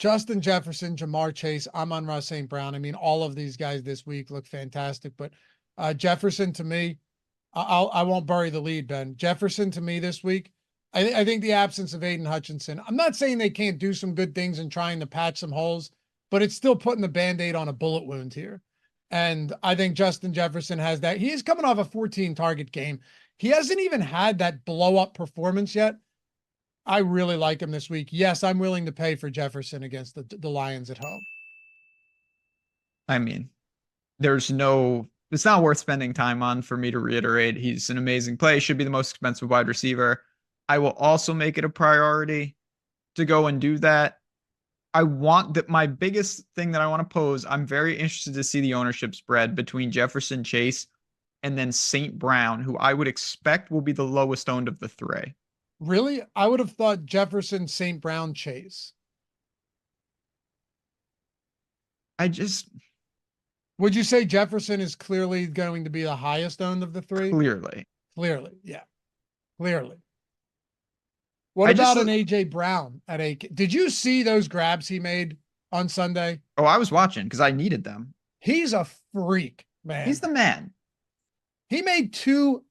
Justin Jefferson, Jamar Chase. I'm on Russ St. Brown. I mean, all of these guys this week look fantastic, but Jefferson to me, I won't bury the lead, Ben. Jefferson to me this week. I think the absence of Aiden Hutchinson. I'm not saying they can't do some good things and trying to patch some holes, but it's still putting the Band-Aid on a bullet wound here. And I think Justin Jefferson has that. He is coming off a 14 target game. He hasn't even had that blow up performance yet. I really like him this week. Yes, I'm willing to pay for Jefferson against the Lions at home. I mean, it's not worth spending time on. For me to reiterate, he's an amazing play. Should be the most expensive wide receiver. I will also make it a priority to go and do that. I want that. My biggest thing that I want to pose, I'm very interested to see the ownership spread between Jefferson, Chase, and then St. Brown, who I would expect will be the lowest owned of the three. Really? I would have thought Jefferson, St. Brown, Chase. Would you say Jefferson is clearly going to be the highest owned of the three? Clearly. Yeah. Clearly. What about an AJ Brown at Did you see those grabs he made on Sunday? Oh, I was watching because I needed them. He's a freak, man. He's the man. He made 2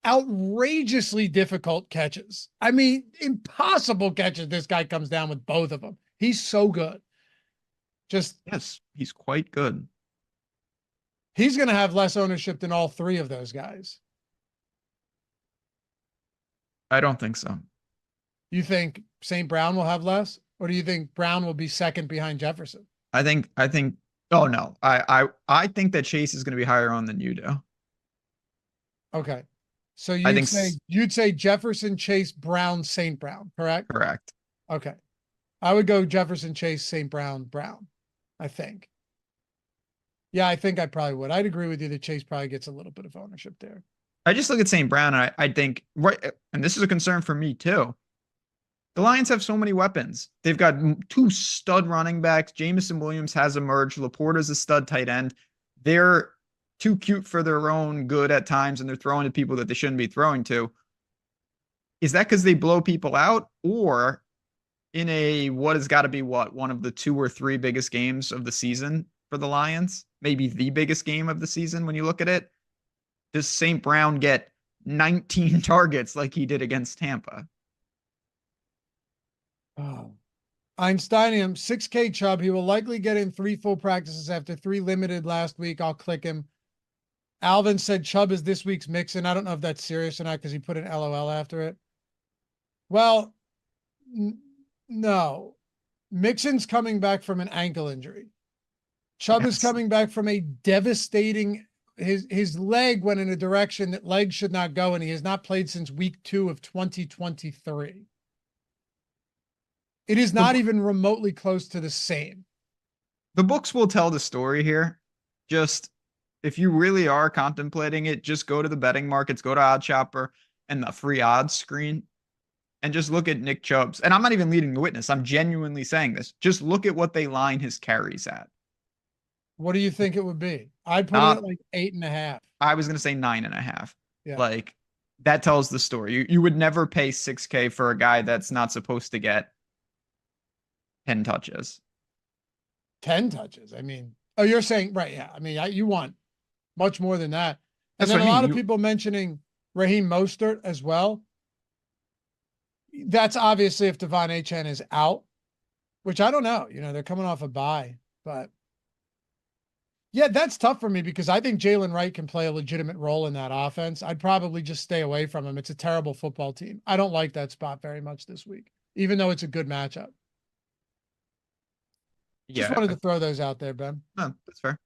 outrageously difficult catches. I mean, impossible catches. This guy comes down with both of them. He's so good. Yes, he's quite good. He's going to have less ownership than all 3 of those guys. I don't think so. You think St. Brown will have less, or do you think Brown will be second behind Jefferson? I think, oh no, I think that Chase is going to be higher on than you do. Okay. So you'd say Jefferson, Chase, Brown, St. Brown, correct? Correct. Okay. I would go Jefferson, Chase, St. Brown, Brown, I think. Yeah, I think I probably would. I'd agree with you that Chase probably gets a little bit of ownership there. I just look at St. Brown and I think, right, and this is a concern for me too. The Lions have so many weapons. They've got 2 stud running backs. Jameson Williams has emerged. Laporta's a stud tight end. They're too cute for their own good at times, and they're throwing to people that they shouldn't be throwing to. Is that because they blow people out, or in what has got to be one of the 2 or 3 biggest games of the season for the Lions? Maybe the biggest game of the season when you look at it. Does St. Brown get 19 targets like he did against Tampa? Oh, Einsteinium, 6K Chubb. He will likely get in 3 full practices after 3 limited last week. I'll click him. Alvin said Chubb is this week's Mixon. I don't know if that's serious or not because he put an LOL after it. Well, no. Mixon's coming back from an ankle injury. Chubb is coming back from a devastating, his leg went in a direction that legs should not go, and he has not played since week 2 of 2023. It is not even remotely close to the same. The books will tell the story here. Just if you really are contemplating it, just go to the betting markets, go to OddsShopper and the free odds screen, and just look at Nick Chubb's. And I'm not even leading the witness. I'm genuinely saying this. Just look at what they line his carries at. What do you think it would be? I'd put it at like 8.5. I was going to say 9.5. Yeah. Like, that tells the story. You would never pay 6K for a guy that's not supposed to get 10 touches. 10 touches. I mean, oh, you're saying, right. Yeah. I mean, you want much more than that. And That's then a lot of people mentioning Raheem Mostert as well. That's obviously if Devon Achane is out, which I don't know. They're coming off a bye, but yeah, that's tough for me because I think Jalen Wright can play a legitimate role in that offense. I'd probably just stay away from him. It's a terrible football team. I don't like that spot very much this week, even though it's a good matchup. Yeah. Just wanted to throw those out there, Ben. No, that's fair.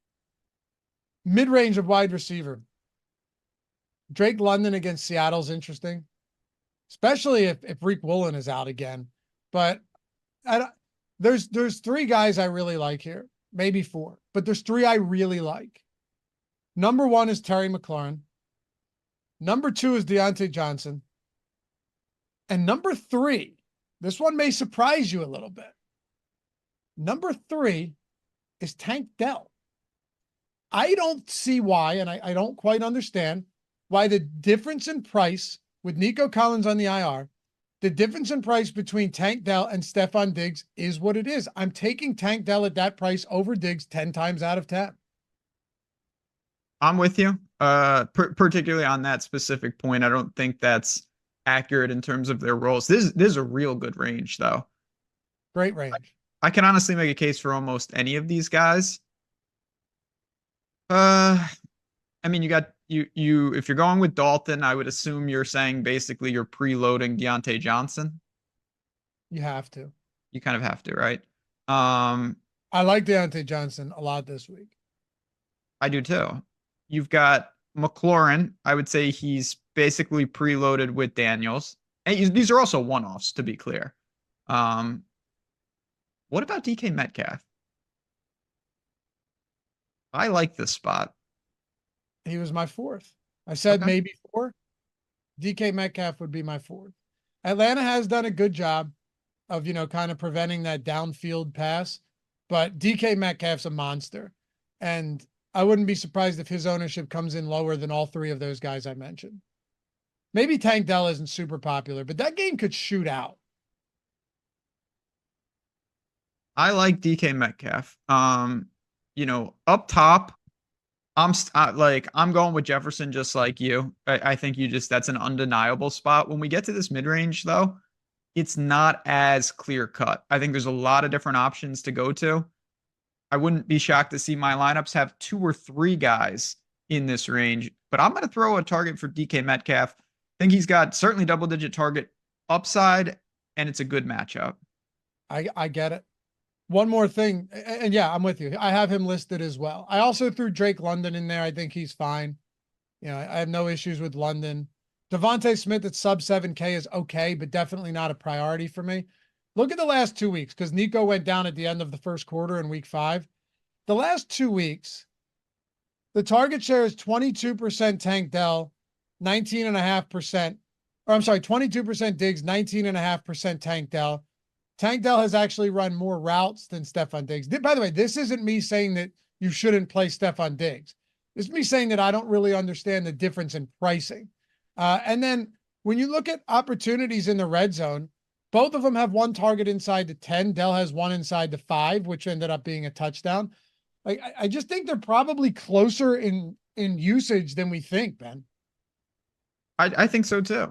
Mid-range of wide receiver. Drake London against Seattle's interesting, especially if Reek Woolen is out again. But there's 3 guys I really like here, maybe 4, but there's 3 I really like. Number 1 is Terry McLaurin. Number 2 is Deontay Johnson. And number 3, this one may surprise you a little bit. Number 3 is Tank Dell. I don't see why, and I don't quite understand why the difference in price with Nico Collins on the IR The difference in price between Tank Dell and Stephon Diggs is what it is. I'm taking Tank Dell at that price over Diggs 10 times out of 10. I'm with you. Particularly on that specific point, I don't think that's accurate in terms of their roles. This is a real good range, though. Great range. I can honestly make a case for almost any of these guys. I mean, you got you if you're going with Dalton, I would assume you're saying basically you're preloading Deontay Johnson. You have to. You kind of have to, right? Um, I like Deontay Johnson a lot this week. I do too. You've got McLaurin. I would say he's basically preloaded with Daniels. And these are also one-offs, to be clear. What about DK Metcalf? I like this spot. He was my fourth. I said Okay. maybe four. DK Metcalf would be my fourth. Atlanta has done a good job of, kind of preventing that downfield pass, but DK Metcalf's a monster. And I wouldn't be surprised if his ownership comes in lower than all three of those guys I mentioned. Maybe Tank Dell isn't super popular, but that game could shoot out. I like DK Metcalf. Up top, I'm going with Jefferson just like you. I think that's an undeniable spot. When we get to this mid-range though, it's not as clear cut. I think there's a lot of different options to go to. I wouldn't be shocked to see my lineups have 2 or 3 guys in this range, but I'm going to throw a target for DK Metcalf. I think he's got certainly double-digit target upside, and it's a good matchup. I get it. One more thing, and yeah, I'm with you. I have him listed as well. I also threw Drake London in there. I think he's fine. I have no issues with London. Devontae Smith at sub 7K is okay, but definitely not a priority for me. Look at the last 2 weeks, because Nico went down at the end of the first quarter in week 5. The last 2 weeks, the target share is 22% Tank Dell, 19.5%, or I'm sorry, 22% Diggs, 19.5% Tank Dell. Tank Dell has actually run more routes than Stephon Diggs. By the way, this isn't me saying that you shouldn't play Stephon Diggs. This is me saying that I don't really understand the difference in pricing. And then when you look at opportunities in the red zone, both of them have one target inside the 10. Dell has one inside the 5, which ended up being a touchdown. Like, I just think they're probably closer in usage than we think, Ben. I think so too.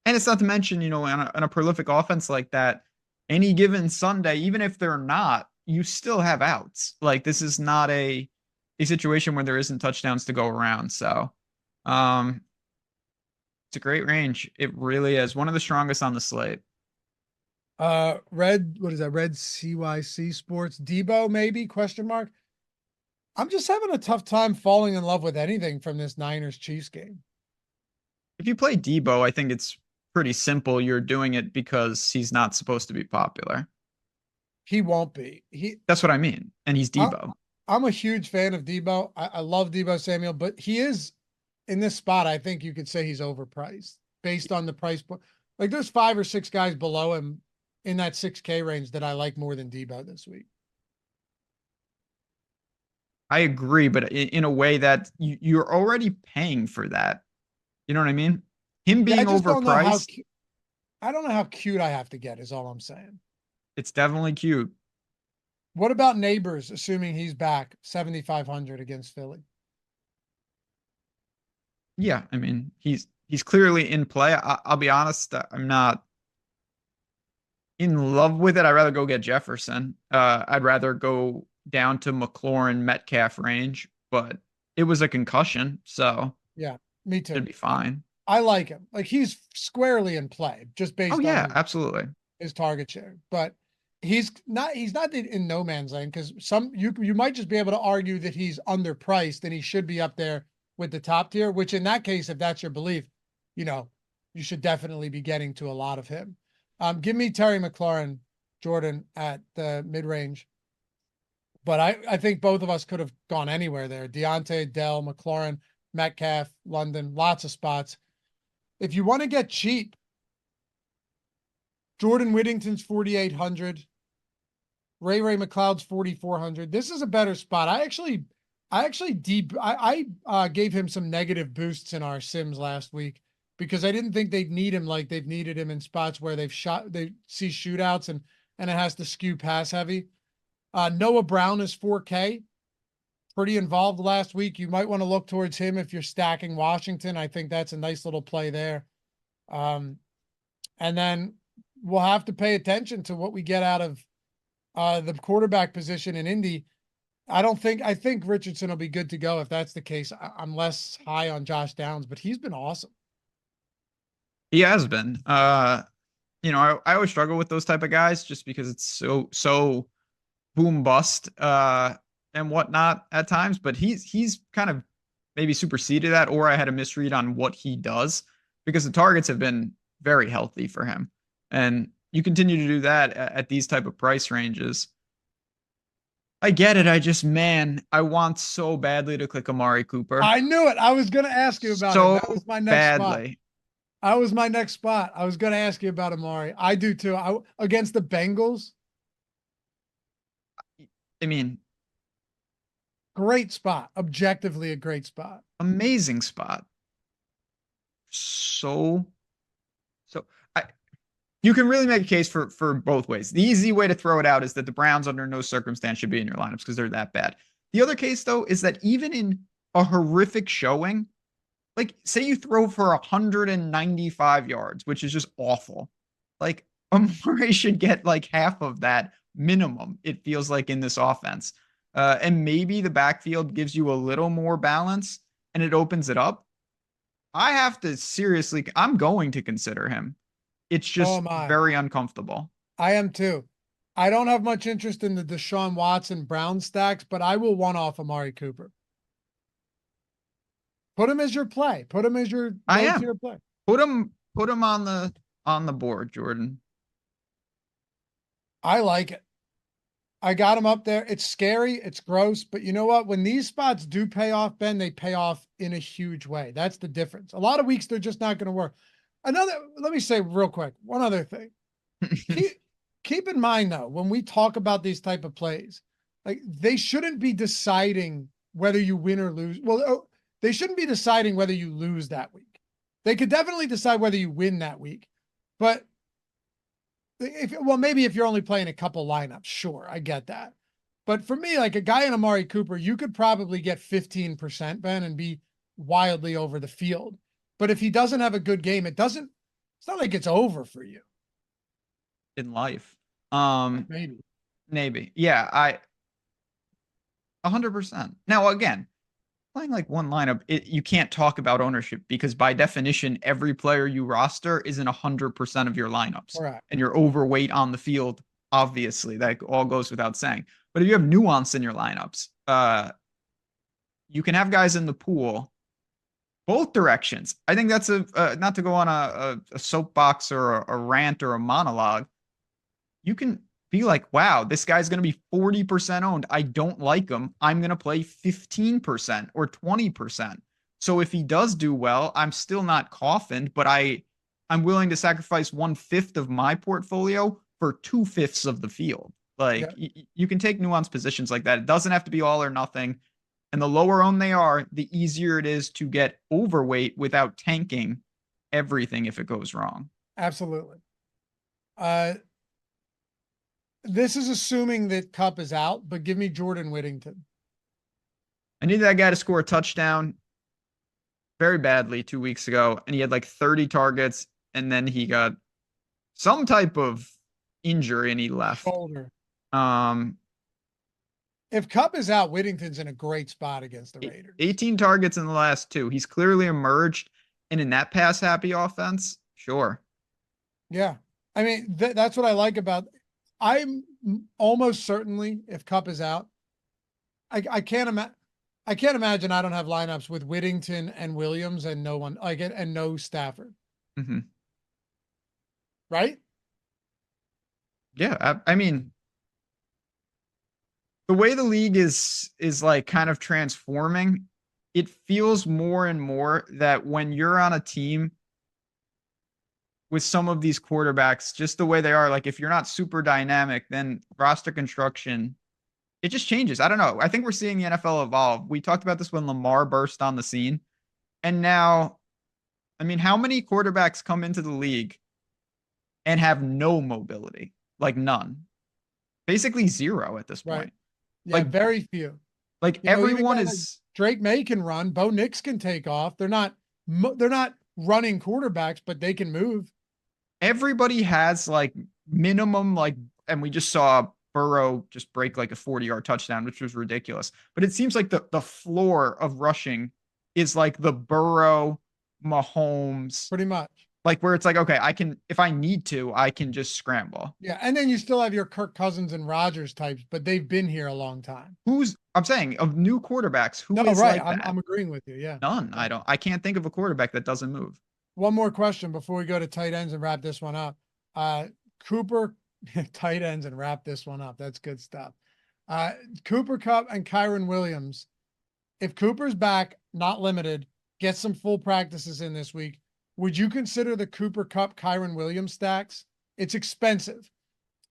And it's not to mention, on a prolific offense like that, any given Sunday, even if they're not, you still have outs. Like, this is not a situation where there isn't touchdowns to go around. So, it's a great range. It really is one of the strongest on the slate. What is that? Red CYC Sports Debo, maybe? Question mark. I'm just having a tough time falling in love with anything from this Niners Chiefs game. If you play Debo, I think it's pretty simple. You're doing it because he's not supposed to be popular. He won't be. That's what I mean. And he's Debo. I'm a huge fan of Debo. I love Debo Samuel, but he is in this spot. I think you could say he's overpriced based on the price point. Like, there's 5 or 6 guys below him in that 6K range that I like more than Debo this week. I agree, but in a way that you're already paying for that. You know what I mean? Him being overpriced. I don't know how cute I have to get, is all I'm saying. It's definitely cute. What about Neighbors, assuming he's back, 7,500 against Philly? Yeah, I mean, he's clearly in play. I'll be honest, I'm not in love with it. I'd rather go get Jefferson. I'd rather go down to McLaurin Metcalf range, but it was a concussion, so yeah, me too. It'd be fine. I like him. Like, he's squarely in play just based on absolutely his target share, but he's not in no man's land, because you might just be able to argue that he's underpriced and he should be up there with the top tier, which in that case, if that's your belief, you should definitely be getting to a lot of him. Give me Terry McLaurin, Jordan, at the mid-range. But I think both of us could have gone anywhere there. Deontay, Dell, McLaurin, Metcalf, London, lots of spots. If you want to get cheap, Jordan Whittington's 4,800. Ray McLeod's 4,400. This is a better spot. I gave him some negative boosts in our sims last week. because I didn't think they'd need him like they've needed him in spots where they see shootouts and it has to skew pass heavy. Noah Brown is 4K, pretty involved last week. You might want to look towards him if you're stacking Washington. I think that's a nice little play there. And then we'll have to pay attention to what we get out of the quarterback position in Indy. I think Richardson will be good to go if that's the case. I'm less high on Josh Downs, but he's been awesome. He has been. You know, I always struggle with those type of guys just because it's so boom bust and whatnot at times. But he's kind of maybe superseded that, or I had a misread on what he does because the targets have been very healthy for him, and you continue to do that at these type of price ranges. I get it. I want so badly to click Amari Cooper. I knew it. I was going to ask you about so it. That was my next spot. badly. That was my next spot. I was going to ask you about Amari. I do too. Against the Bengals. I mean, great spot. Objectively a great spot. Amazing spot. You can really make a case for both ways. The easy way to throw it out is that the Browns under no circumstance should be in your lineups because they're that bad. The other case, though, is that even in a horrific showing, like say you throw for 195 yards, which is just awful. Like Amari should get like half of that minimum, it feels like, in this offense. And maybe the backfield gives you a little more balance and it opens it up. I'm going to consider him. It's just very uncomfortable. I am too. I don't have much interest in the Deshaun Watson Brown stacks, but I will one off Amari Cooper. Put him as your play. Put him as your play. Put him on the board, Jordan. I like it. I got him up there. It's scary. It's gross. But you know what? When these spots do pay off, Ben, they pay off in a huge way. That's the difference. A lot of weeks, they're just not going to work. Let me say real quick, one other thing. keep in mind, though, when we talk about these type of plays, like they shouldn't be deciding whether you win or lose. Well, they shouldn't be deciding whether you lose that week. They could definitely decide whether you win that week. But maybe if you're only playing a couple lineups, sure, I get that. But for me, like a guy in Amari Cooper, you could probably get 15%, Ben, and be wildly over the field. But if he doesn't have a good game, it's not like it's over for you. In life. Maybe. Yeah, 100%. Now, again, playing like one lineup, you can't talk about ownership because by definition, every player you roster is in 100% of your lineups. Correct. And you're overweight on the field, obviously. That all goes without saying. But if you have nuance in your lineups, you can have guys in the pool both directions. I think that's not to go on a soapbox or a rant or a monologue. You can be like, wow, this guy's going to be 40% owned. I don't like him. I'm going to play 15% or 20%. So if he does do well, I'm still not coffined, but I'm willing to sacrifice 1/5 of my portfolio for 2/5 of the field. Like you can take nuanced positions like that. It doesn't have to be all or nothing. And the lower owned they are, the easier it is to get overweight without tanking everything if it goes wrong. Absolutely. This is assuming that Kupp is out, but give me Jordan Whittington. I need that guy to score a touchdown very badly 2 weeks ago, and he had like 30 targets, and then he got some type of injury and he left. Shoulder. If Kupp is out, Whittington's in a great spot against the Raiders. 18 targets in the last 2. He's clearly emerged, and in that pass-happy offense, sure. Yeah. I mean, that's what I like about I'm almost certainly, if Kupp is out, I can't imagine I don't have lineups with Whittington and Williams and no one like it and no Stafford. Mm-hmm. Right? Yeah, I mean, the way the league is like kind of transforming, it feels more and more that when you're on a team with some of these quarterbacks, just the way they are, like if you're not super dynamic, then roster construction, it just changes. I don't know. I think we're seeing the NFL evolve. We talked about this when Lamar burst on the scene, and now I mean, how many quarterbacks come into the league and have no mobility? Like none. Basically zero at this Right. point. Yeah, Like very few. Even everyone guys like is Drake May can run. Bo Nix can take off. They're not running quarterbacks, but they can move. everybody has like minimum like, and we just saw Burrow just break like a 40-yard touchdown, which was ridiculous. But it seems like the floor of rushing is like the Burrow, Mahomes, Pretty much. like where it's like, okay, I can, if I need to, I can just scramble. Yeah, and then you still have your Kirk Cousins and Rodgers types, but they've been here a long time. I'm saying of new quarterbacks, who No, is right. like that? I'm agreeing with you. Yeah. None. Yeah. I can't think of a quarterback that doesn't move. One more question before we go to tight ends and wrap this one up. Cooper, tight ends and wrap this one up. That's good stuff. Cooper Kupp and Kyron Williams. If Cooper's back, not limited, get some full practices in this week. Would you consider the Cooper Kupp Kyron Williams stacks? It's expensive,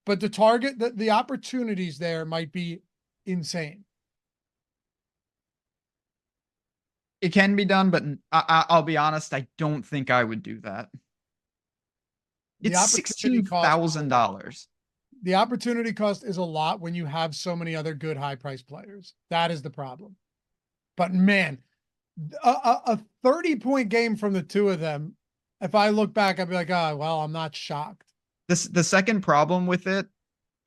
but the opportunities there might be insane. It can be done, but I'll be honest, I don't think I would do that. The It's opportunity cost $16,000. The opportunity cost is a lot when you have so many other good high price players. That is the problem. But man, a 30-point game from the two of them, if I look back, I'd be like, oh, well, I'm not shocked. The second problem with it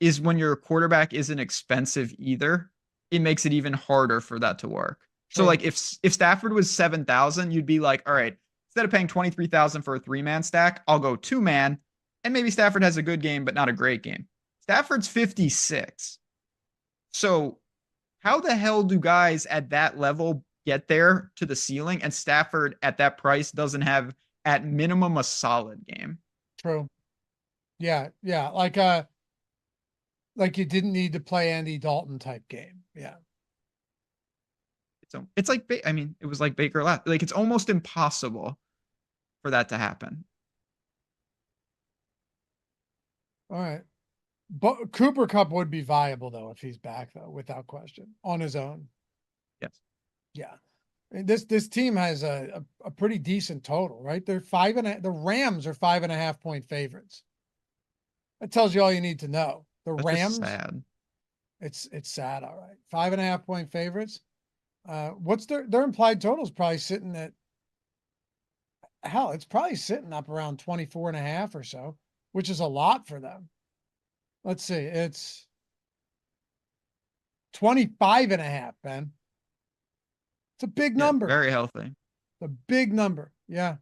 is when your quarterback isn't expensive either, it makes it even harder for that to work. So True. like if Stafford was 7,000, you'd be like, all right, instead of paying 23,000 for a 3-man stack, I'll go 2-man, and maybe Stafford has a good game but not a great game. Stafford's 56. So how the hell do guys at that level get there to the ceiling, and Stafford at that price doesn't have at minimum a solid game? True. Yeah, yeah. Like you didn't need to play Andy Dalton type game. Yeah. It's like, I mean, it was like Baker last. Like it's almost impossible for that to happen. All right. But Cooper Kupp would be viable though if he's back though, without question, on his own. Yes. Yeah. And this team has a pretty decent total, right? The Rams are 5.5-point favorites. That tells you all you need to know. The That's just Rams, sad. it's sad, all right. 5.5-point favorites. What's their implied total is probably sitting at hell, it's probably sitting up around 24.5 or so, which is a lot for them. Let's see, it's 25.5, Ben. It's a big Yeah, number. very healthy. A big number. Yeah.